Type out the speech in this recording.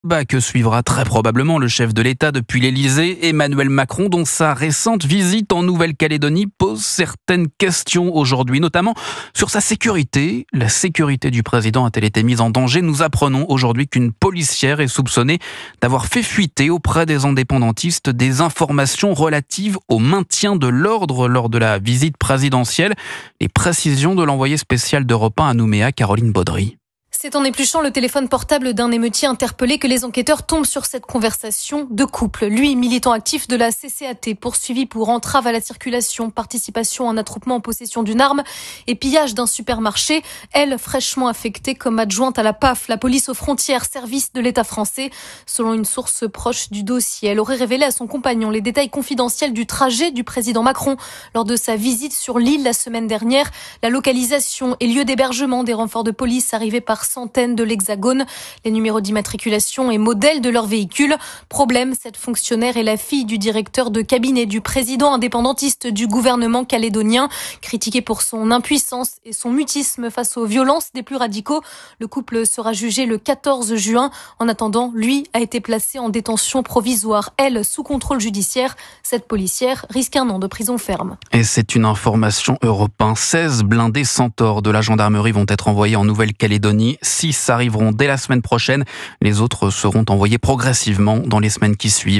Que suivra très probablement le chef de l'État depuis l'Élysée, Emmanuel Macron, dont sa récente visite en Nouvelle-Calédonie pose certaines questions aujourd'hui, notamment sur sa sécurité. La sécurité du président a-t-elle été mise en danger? Nous apprenons aujourd'hui qu'une policière est soupçonnée d'avoir fait fuiter auprès des indépendantistes des informations relatives au maintien de l'ordre lors de la visite présidentielle. Les précisions de l'envoyé spécial d'Europe 1 à Nouméa, Caroline Baudry. C'est en épluchant le téléphone portable d'un émeutier interpellé que les enquêteurs tombent sur cette conversation de couple. Lui, militant actif de la CCAT, poursuivi pour entrave à la circulation, participation à un attroupement en possession d'une arme et pillage d'un supermarché. Elle, fraîchement affectée comme adjointe à la PAF, la police aux frontières, service de l'État français. Selon une source proche du dossier, elle aurait révélé à son compagnon les détails confidentiels du trajet du président Macron lors de sa visite sur l'île la semaine dernière. La localisation et lieu d'hébergement des renforts de police arrivés par centaines de l'Hexagone, les numéros d'immatriculation et modèles de leurs véhicules. Problème, cette fonctionnaire est la fille du directeur de cabinet du président indépendantiste du gouvernement calédonien. Critiqué pour son impuissance et son mutisme face aux violences des plus radicaux, le couple sera jugé le 14 juin. En attendant, lui a été placé en détention provisoire, elle sous contrôle judiciaire. Cette policière risque 1 an de prison ferme. Et c'est une information Europe 1. 16 blindés Centaure de la gendarmerie vont être envoyés en Nouvelle-Calédonie. 6 arriveront dès la semaine prochaine. Les autres seront envoyés progressivement dans les semaines qui suivent.